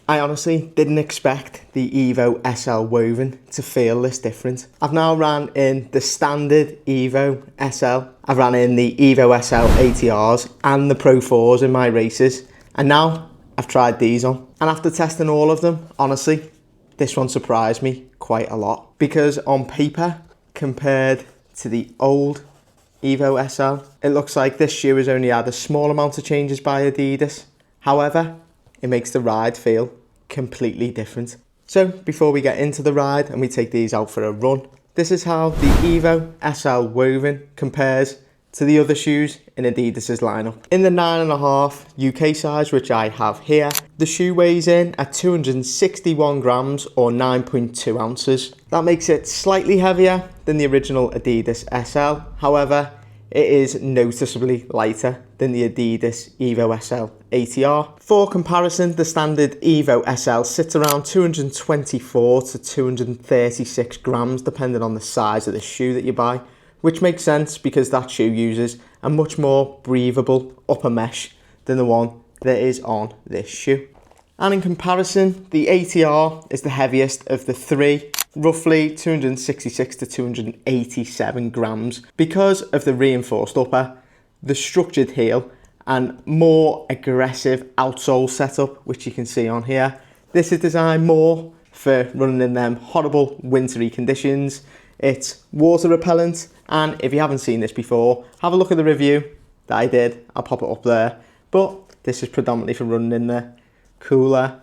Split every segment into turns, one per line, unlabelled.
I honestly didn't expect the Evo SL Woven to feel this different. I've now ran in the standard Evo SL, I've ran in the Evo SL ATRs and the Pro 4s in my races, and now I've tried these on. And after testing all of them, honestly, this one surprised me quite a lot. Because on paper, compared to the old Evo SL, it looks like this shoe has only had a small amount of changes by Adidas. However, it makes the ride feel completely different. So before we get into the ride and we take these out for a run, this is how the Evo SL Woven compares to the other shoes in Adidas's lineup. In the 9.5 UK size, which I have here, the shoe weighs in at 261 grams or 9.2 ounces. That makes it slightly heavier than the original Adidas SL. However, it is noticeably lighter than the Adidas Evo SL ATR. For comparison, the standard Evo SL sits around 224 to 236 grams, depending on the size of the shoe that you buy, which makes sense because that shoe uses a much more breathable upper mesh than the one that is on this shoe. And in comparison, the ATR is the heaviest of the three, roughly 266 to 287 grams, because of the reinforced upper, the structured heel, and more aggressive outsole setup, which you can see on here. This is designed more for running in them horrible wintry conditions. It's water repellent, and if you haven't seen this before, have a look at the review that I did. I'll pop it up there. But this is predominantly for running in the cooler,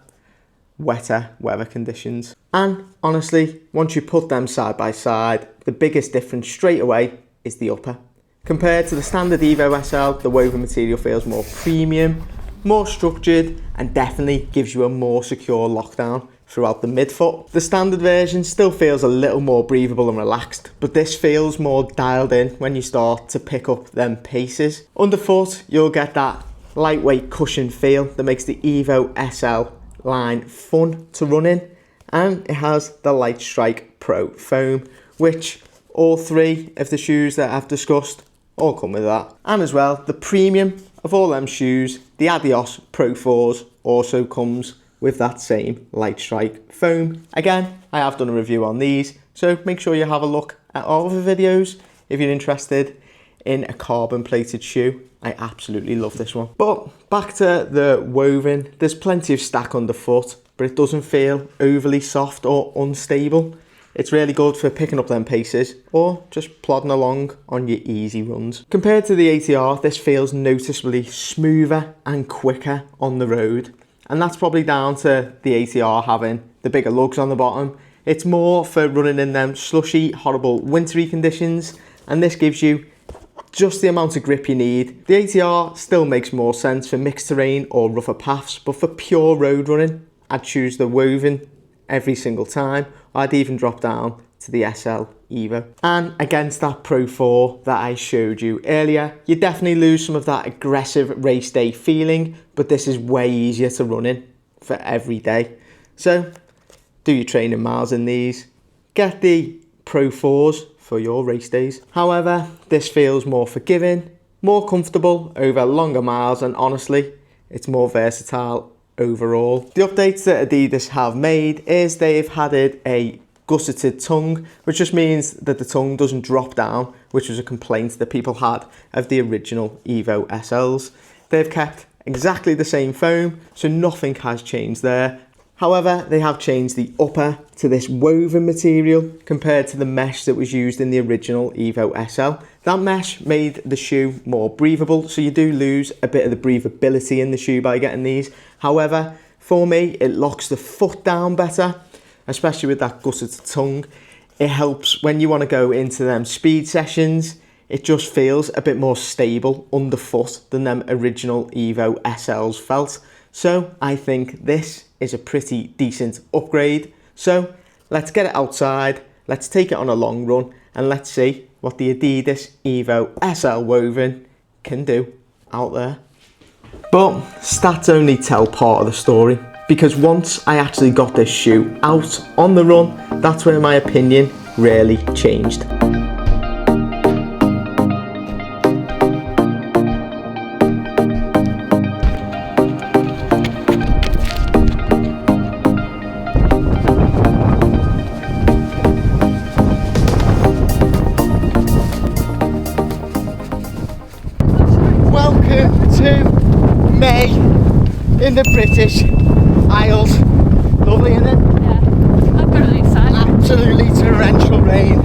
wetter weather conditions. And honestly, once you put them side by side, the biggest difference straight away is the upper. Compared to the standard Evo SL, the woven material feels more premium, more structured, and definitely gives you a more secure lockdown throughout the midfoot. The standard version still feels a little more breathable and relaxed, but this feels more dialed in when you start to pick up them paces. Underfoot, you'll get that lightweight cushion feel that makes the Evo SL line fun to run in, and it has the Light Strike Pro foam, which all three of the shoes that I've discussed all come with that. And as well, the premium of all them shoes, the Adidas Pro 4s, also comes with that same Light Strike foam. Again, I have done a review on these, so make sure you have a look at all of the videos if you're interested in a carbon plated shoe. I absolutely love this one. But back to the woven, there's plenty of stack underfoot, but it doesn't feel overly soft or unstable. It's really good for picking up them paces or just plodding along on your easy runs. Compared to the ATR, this feels noticeably smoother and quicker on the road. And that's probably down to the ATR having the bigger lugs on the bottom. It's more for running in them slushy, horrible wintry conditions, and this gives you just the amount of grip you need. The ATR still makes more sense for mixed terrain or rougher paths, but for pure road running, I'd choose the woven every single time. I'd even drop down to the SL Evo. And against that Pro 4 that I showed you earlier, you definitely lose some of that aggressive race day feeling, but this is way easier to run in for every day. So do your training miles in these. Get the Pro 4s for your race days. However, this feels more forgiving, more comfortable over longer miles, and honestly, it's more versatile overall. The updates that Adidas have made is they've added a gusseted tongue, which just means that the tongue doesn't drop down, which was a complaint that people had of the original Evo SLs. They've kept exactly the same foam, so nothing has changed there. However, they have changed the upper to this woven material compared to the mesh that was used in the original Evo SL. That mesh made the shoe more breathable, so you do lose a bit of the breathability in the shoe by getting these. However, for me, it locks the foot down better, especially with that gusseted tongue. It helps when you want to go into them speed sessions. It just feels a bit more stable underfoot than them original Evo SLs felt. So I think this is a pretty decent upgrade. So let's get it outside, let's take it on a long run, and let's see what the Adidas Evo SL Woven can do out there. But stats only tell part of the story, because once I actually got this shoe out on the run, that's where my opinion really changed. in the British Isles. Lovely, isn't it?
Yeah, I've got really excited.
Absolutely torrential rain.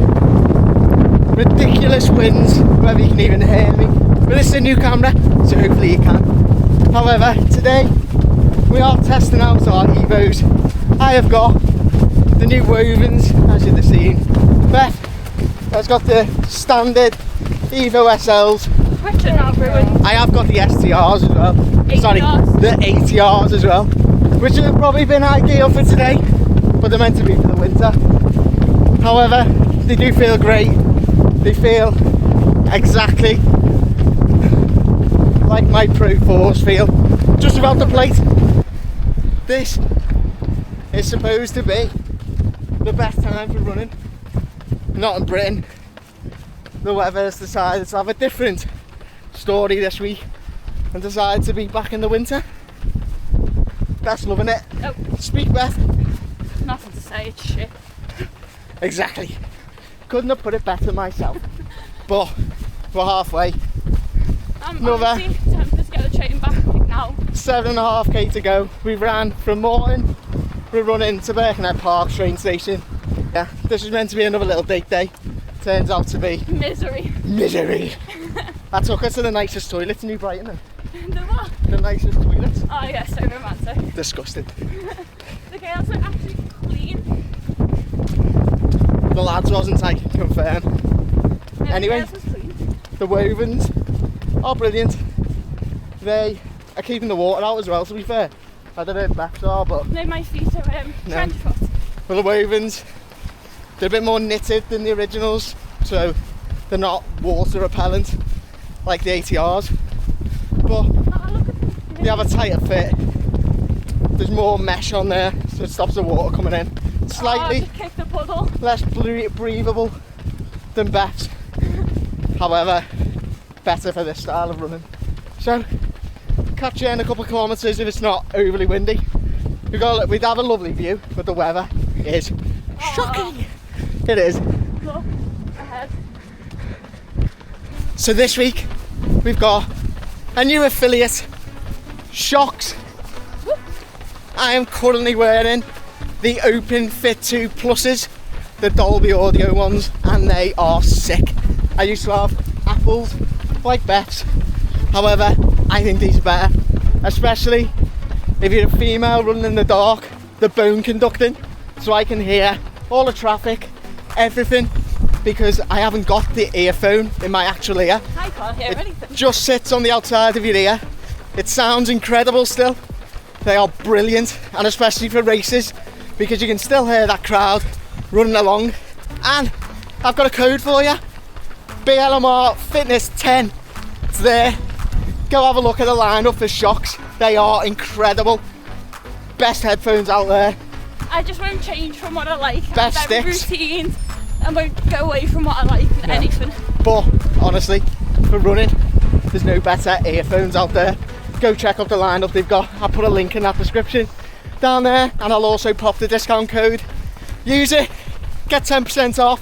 Ridiculous winds, whether you can even hear me. But this is a new camera, so hopefully you can. However, today we are testing out our Evos. I have got the new Wovens, as you've seen. Beth has got the standard Evo SLs.
Which are now ruined.
I have got the STRs as well.
ATRs.
Sorry, the ATRs as well. Which would have probably been ideal for today, but they're meant to be for the winter. However, they do feel great. They feel exactly like my Pro 4s feel, just without the plate. This is supposed to be the best time for running. Not in Britain. The weather has decided to have a different story this week and decided to be back in the winter. Beth's loving it.
Oh.
Speak, Beth.
Nothing to say, it's shit.
Exactly. Couldn't have put it better myself. But we're halfway. Another
Honestly tempted to get the train back, I think now.
7.5k to go. We ran from Morton. We're running to Birkenhead Park train station. Yeah, this was meant to be another little date day. Turns out to be
Misery.
misery. I took her to the nicest toilets in New Brighton.
The what?
The nicest toilets.
Oh yeah, so romantic.
Disgusting.
The girls are actually clean.
The lads wasn't, I can confirm.
Yeah,
Anyway.
the girls was clean.
The Wovens are brilliant. They are keeping the water out as well, to be fair. I don't know if Beth's are, but
No, my feet are trench foot.
well, the Wovens, they're a bit more knitted than the originals, so they're not water repellent like the ATRs. But
Oh, look at them.
they have a tighter fit. There's more mesh on there, so it stops the water coming in.
Oh,
Slightly
just kick the puddle.
less breathable than Beth's. However, better for this style of running. So, catch you in a couple of kilometres if it's not overly windy. We'd have a lovely view, but the weather is shocking. It is.
Look ahead.
So this week we've got a new affiliate, Shoks. I am currently wearing the Open Fit 2 Pluses, the Dolby Audio ones, and they are sick. I used to have Apples like Beth's. However, I think these are better, especially if you're a female running in the dark. The bone conducting, so I can hear all the traffic, everything, because I haven't got the earphone in my actual ear.
I can't hear anything.
Just sits on the outside of your ear. It sounds incredible still. They are brilliant, and especially for races, because you can still hear that crowd running along. And I've got a code for you, BLMR Fitness 10. It's there. Go have a look at the lineup for Shoks. They are incredible. Best headphones out there.
I just won't change from what I like.
Best
I'm very
sticks.
routine and won't go away from what I like in anything.
But honestly, for running, there's no better earphones out there. Go check out the lineup they've got. I'll put a link in that description down there, and I'll also pop the discount code. Use it, get 10% off.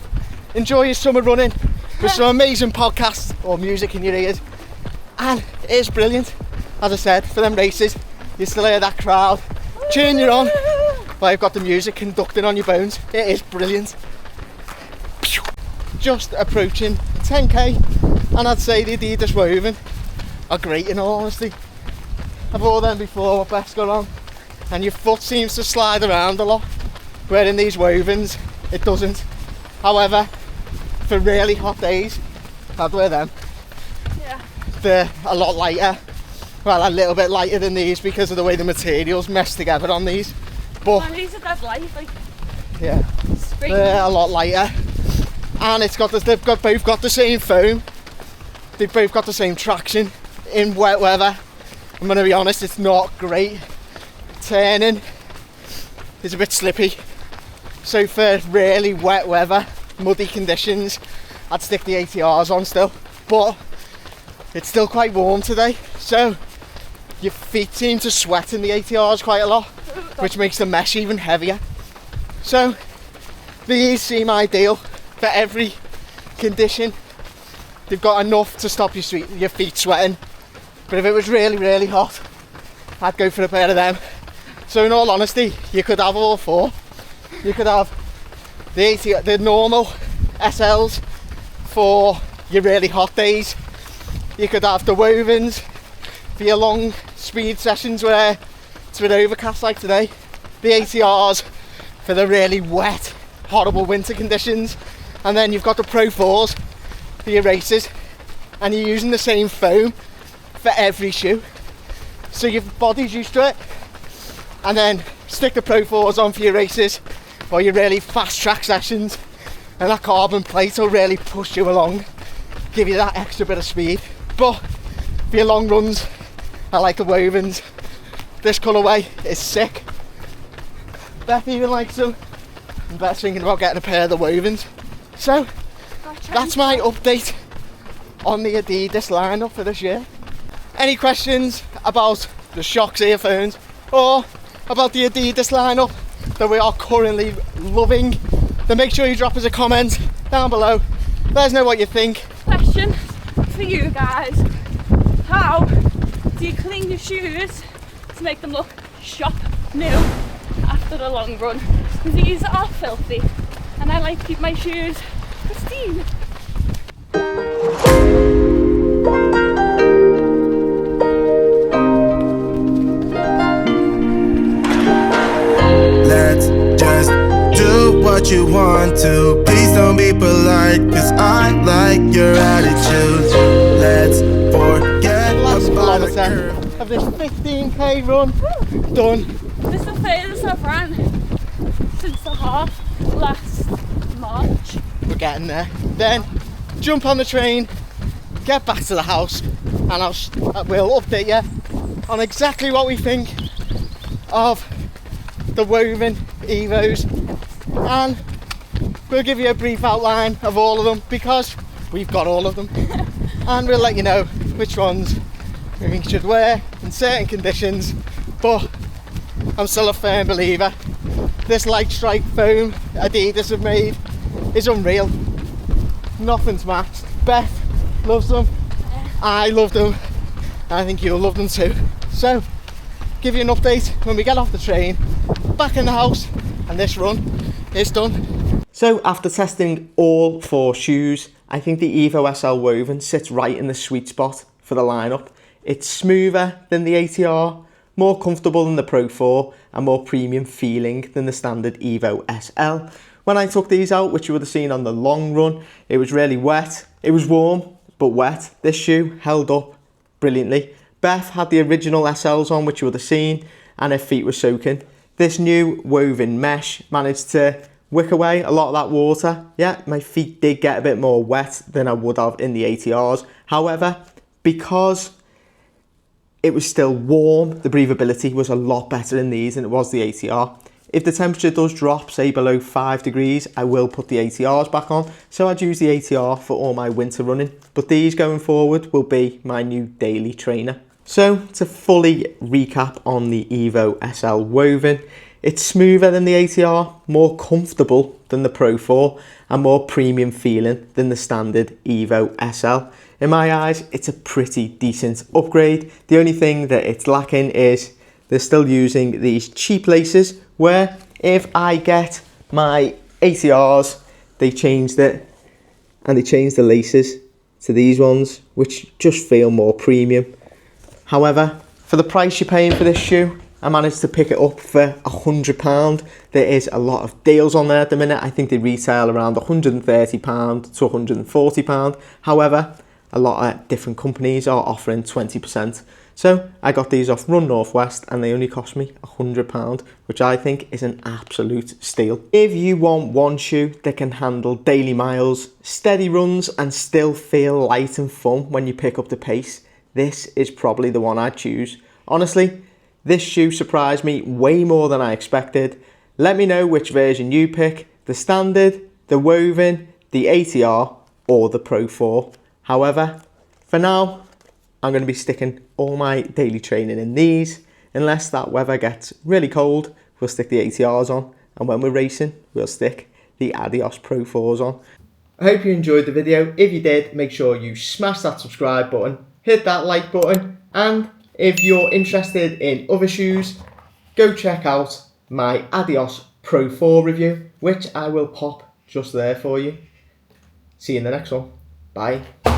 Enjoy your summer running with some amazing podcasts or music in your ears. And it is brilliant. As I said, for them races, you still hear that crowd cheering you on while you've got the music conducting on your bones. It is brilliant. Just approaching 10k, and I'd say the Adidas Woven are great in all honesty. I've wore them before, what Beth's got on, and your foot seems to slide around a lot, where in these Wovens it doesn't. However, for really hot days, I'd wear them.
Yeah.
They're a lot lighter, well, a little bit lighter than these because of the way the materials mesh together on these, but
These are dead light, like
yeah,
spring.
they're a lot lighter, and they've both got the same foam. They've both got the same traction in wet weather. I'm going to be honest, it's not great. Turning is a bit slippy, so for really wet weather, muddy conditions, I'd stick the ATRs on still, but it's still quite warm today, so your feet seem to sweat in the ATRs quite a lot, which makes the mesh even heavier. So these seem ideal for every condition. They've got enough to stop your feet sweating, but if it was really, really hot, I'd go for a pair of them. So in all honesty, you could have all four. You could have the normal SLs for your really hot days. You could have the wovens for your long speed sessions where it's a bit overcast like today. The ATRs for the really wet, horrible winter conditions. And then you've got the Pro 4s for your races. And you're using the same foam for every shoe. So your body's used to it. And then stick the Pro 4s on for your races or your really fast track sessions. And that carbon plate will really push you along, give you that extra bit of speed. But for your long runs, I like the wovens. This colourway is sick. Beth even likes them. And Beth's thinking about getting a pair of the wovens. So that's my update on the Adidas lineup for this year. Any questions about the Shoks earphones or about the Adidas lineup that we are currently loving, then make sure you drop us a comment down below. Let us know what you think.
Question for you guys. How do you clean your shoes to make them look shop new after a long run? Because these are filthy and I like to keep my shoes pristine.
Let's just do what you want to. Please don't be polite, cause I like your attitude. Let's forget
Last
about the
kilometre
curve.
of this 15k run done.
This is the furthest I've ran since the half last March.
We're getting there. Then jump on the train, get back to the house, and we'll update you on exactly what we think of the woven Evos, and we'll give you a brief outline of all of them because we've got all of them, and we'll let you know which ones we think you should wear in certain conditions. But I'm still a firm believer this light strike foam Adidas have made is unreal. Nothing's matched. Beth loves them, I love them, and I think you'll love them too. So give you an update when we get off the train, back in the house, and this run is done. So after testing all four shoes, I think the Evo SL Woven sits right in the sweet spot for the lineup. It's smoother than the ATR, more comfortable than the Pro 4, and more premium feeling than the standard Evo SL. When I took these out, which you would have seen on the long run, it was really wet. It was warm, but wet. This shoe held up brilliantly. Beth had the original SLs on, which you would have seen, and her feet were soaking. This new woven mesh managed to wick away a lot of that water. Yeah, my feet did get a bit more wet than I would have in the ATRs. However, because it was still warm, the breathability was a lot better in these than it was the ATR. If the temperature does drop, say below 5 degrees, I will put the ATRs back on. So I'd use the ATR for all my winter running. But these going forward will be my new daily trainer. So to fully recap on the Evo SL Woven, it's smoother than the ATR, more comfortable than the Pro 4, and more premium feeling than the standard Evo SL. In my eyes, it's a pretty decent upgrade. The only thing that it's lacking is they're still using these cheap laces, where if I get my ATRs, they changed it, and they changed the laces to these ones, which just feel more premium. However, for the price you're paying for this shoe, I managed to pick it up for £100. There is a lot of deals on there at the minute. I think they retail around £130 to £140. However, a lot of different companies are offering 20%. So I got these off Run Northwest and they only cost me £100, which I think is an absolute steal. If you want one shoe that can handle daily miles, steady runs, and still feel light and fun when you pick up the pace, this is probably the one I'd choose. Honestly, this shoe surprised me way more than I expected. Let me know which version you pick, the standard, the woven, the ATR, or the Pro 4. However, for now, I'm going to be sticking all my daily training in these. Unless that weather gets really cold, we'll stick the ATRs on. And when we're racing, we'll stick the Adidas Pro 4s on. I hope you enjoyed the video. If you did, make sure you smash that subscribe button, hit that like button, and If you're interested in other shoes, go check out my Adidas Pro 4 review, which I will pop just there for you. See you in the next one. Bye.